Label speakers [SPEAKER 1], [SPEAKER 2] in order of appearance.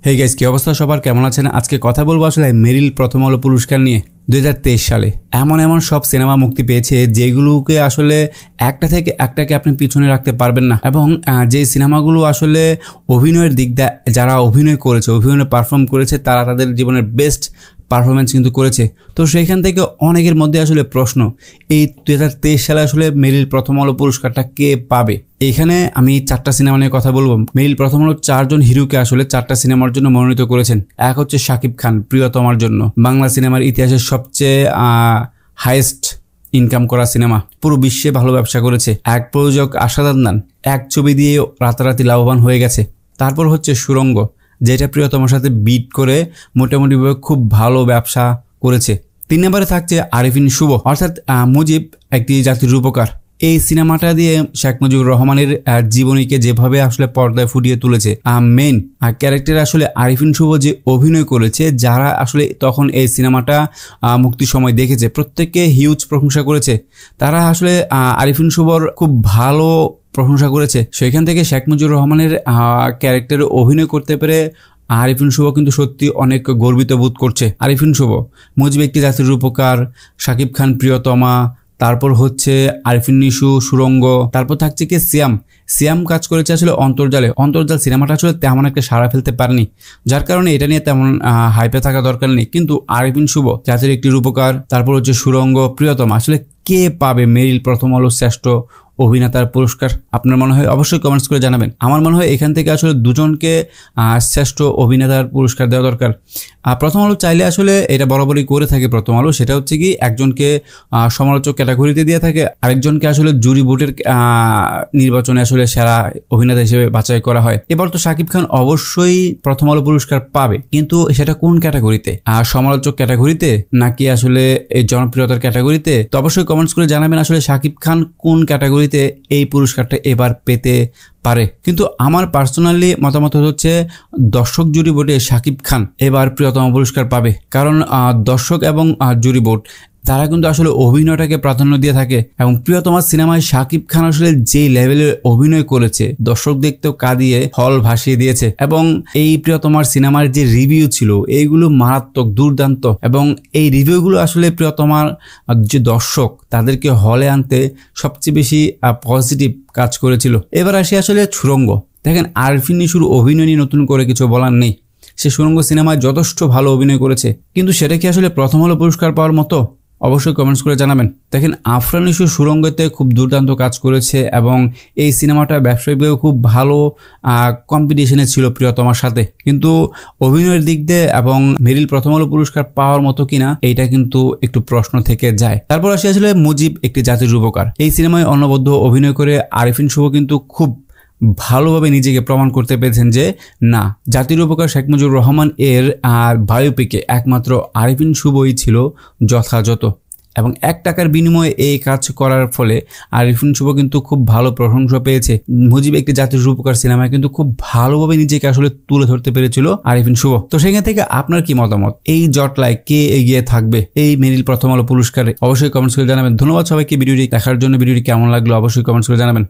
[SPEAKER 1] Hey guys, কি অবস্থা সবার? কেমন আছেন? আজকে কথা বলবো আসলে মেরিল প্রথম আলো পুরস্কার নিয়ে। 2023 সালে এমন এমন সব সিনেমা মুক্তি পেয়েছে যেগুলোকে আসলে একটা থেকে একটাকে আপনি পিছনে রাখতে পারবেন না, এবং যে সিনেমাগুলো আসলে অভিনয়ের দিক দিয়ে যারা অভিনয় করেছে, অভিনয় পারফর্ম করেছে, তারা তাদের জীবনের বেস্ট পারফরমেন্স কিন্তু করেছে। তো সেইখান থেকে অনেকের মধ্যে আসলে প্রশ্ন, এই 2023 সালে আসলে মেরিল প্রথম আলো পুরস্কারটা কে পাবে? এখানে আমি 4টা সিনেমা নিয়ে কথা বলবো। মেরিল প্রথম আলো 4জন হিরোকে আসলে 4টা সিনেমার জন্য মনোনীত করেছেন। এক হচ্ছে শাকিব খান, প্রিয়তমার জন্য, বাংলা সিনেমার ইতিহাসের সবচেয়ে হাইয়েস্ট ইনকাম করা সিনেমা, পুরো বিশ্বে ভালো ব্যবসা করেছে। এক প্রযোজক আশাদ আদনান এক ছবি দিয়ে রাতারাতি লাভবান হয়ে গেছে। তারপর হচ্ছে সুড়ঙ্গ, যেটা প্রিয়তমার সাথে বিট করে মোটামুটিভাবে খুব ভালো ব্যবসা করেছে। 3 নম্বরে থাকছে আরিফিন শুভ, অর্থাৎ মুজিব একটি জাতির রূপকার। এই সিনেমাটা দিয়ে শেখ মুজিবুর রহমানের জীবনীকে যেভাবে আসলে পর্দায় ফুটিয়ে তুলেছে, মেইন ক্যারেক্টার আসলে আরিফিন শুভ যে অভিনয় করেছে, যারা আসলে তখন এই সিনেমাটা মুক্তির সময় দেখেছে, প্রত্যেককে হিউজ প্রশংসা করেছে। তারা আসলে আরিফিন শুভর খুব ভালো প্রশংসা করেছে। সেখান থেকে শেখ মুজিবুর রহমানের ক্যারেক্টারে অভিনয় করতে পেরে আরিফিন শুভ কিন্তু সত্যি অনেক গর্বিত বোধ করছে। আরিফিন শুভ, মুজিব একটি জাতির রূপকার, শাকিব খান প্রিয়তমা, তারপর হচ্ছে আরিফিন নিশু, সুড়ঙ্গ, তারপর থাকছে কি সিয়াম কাজ করেছে আসলে অন্তর্জাল সিনেমাটা আসলে তেমন একটা সাড়া ফেলতে পারেনি, যার কারণে এটা নিয়ে তেমন হাইপে থাকা দরকার নেই। কিন্তু আরিফিন শুভ জাতির একটি রূপকার, তারপর হচ্ছে সুড়ঙ্গ, প্রিয়তমা, আসলে কে পাবে মেরিল প্রথম আলো শ্রেষ্ঠ অভিনেতার পুরস্কার? আপনার মনে হয় অবশ্যই কমেন্টস করে জানাবেন। আমার মনে হয় এখান থেকে আসলে দুজনকে শ্রেষ্ঠ অভিনেতার পুরস্কার দেওয়া দরকার। প্রথম আলো চাইলে আসলে এটা বরাবরই করে থাকে প্রথম আলো, সেটা হচ্ছে কি একজনকে সমালোচক ক্যাটাগরিতে দিয়ে থাকে, আরেকজনকে আসলে জুরি ভোটের নির্বাচনে আসলে সেরা অভিনেতা হিসেবে বাছাই করা হয়। এবার তো শাকিব খান অবশ্যই প্রথম আলো পুরস্কার পাবে, কিন্তু সেটা কোন ক্যাটাগরিতে? সমালোচক ক্যাটাগরিতে নাকি আসলে এই জনপ্রিয়তার ক্যাটাগরিতে? তো অবশ্যই কমেন্টস করে জানাবেন আসলে শাকিব খান কোন ক্যাটাগরিতে এই পুরস্কারটা এবার পেতে পারে। কিন্তু আমার পার্সোনালি মতামত হচ্ছে দর্শক জুরি ভোটে শাকিব খান এবার প্রিয়তম পুরস্কার পাবে, কারণ দর্শক এবং জুরি ভোট তারা কিন্তু আসলে অভিনয়টাকে প্রাধান্য দিয়ে থাকে, এবং প্রিয়তমার সিনেমায় শাকিব খান আসলে যে লেভেলের অভিনয় করেছে, দর্শক দেখতেও কাঁদিয়ে হল ভাসিয়ে দিয়েছে। এবং এই প্রিয়তমার সিনেমার যে রিভিউ ছিল, এইগুলো মারাত্মক, দুর্দান্ত, এবং এই রিভিউগুলো আসলে প্রিয়তমার যে দর্শক তাদেরকে হলে আনতে সবচেয়ে বেশি পজিটিভ কাজ করেছিল। এবার আসি আসলে সুড়ঙ্গ। দেখেন, আরিফিন নিশুর অভিনয় নিয়ে নতুন করে কিছু বলার নেই। সে সুড়ঙ্গ সিনেমায় যথেষ্ট ভালো অভিনয় করেছে, কিন্তু সেটা কি আসলে প্রথম আলো পুরস্কার পাওয়ার মতো? অবশ্যই কমেন্টস করে জানাবেন। দেখেন, আফরান নিশু সুড়ঙ্গতে খুব দুর্দান্ত কাজ করেছে, এবং এই সিনেমাটা ব্যবসায়িকভাবে খুব ভালো কম্পিটিশনে ছিল প্রিয়তমার সাথে, কিন্তু অভিনয়ের দিক দিয়ে এবং মেরিল প্রথম আলো পুরস্কার পাওয়ার মতো কিনা এইটা কিন্তু একটু প্রশ্ন থেকে যায়। তারপর আসে আসলে মুজিব একটি জাতির রূপকার। এই সিনেমায় অনবদ্য অভিনয় করে আরিফিন শুভ কিন্তু খুব ভালোভাবে নিজেকে প্রমাণ করতে পেরেছেন যে না, জাতির উপকার শেখ মুজিবুর রহমান এর বায়োপিকে একমাত্র আরিফিন শুভই ছিল যথাযথ, এবং 1 টাকার বিনিময়ে এই কাজ করার ফলে আরিফিন শুভ কিন্তু খুব ভালো প্রশংসা পেয়েছে। মুজিব একটি জাতির রূপকার সিনেমায় কিন্তু খুব ভালোভাবে নিজেকে আসলে তুলে ধরতে পেরেছিল আরিফিন শুভ। তো সেখান থেকে আপনার কি মতামত? এই জটলায় কে এগিয়ে থাকবে এই মেরিল প্রথম আলো পুরস্কারে? অবশ্যই কমেন্টস করে জানাবেন। ধন্যবাদ সবাইকে ভিডিওটি দেখার জন্য। ভিডিওটি কেমন লাগলো অবশ্যই কমেন্টস করে জানাবেন।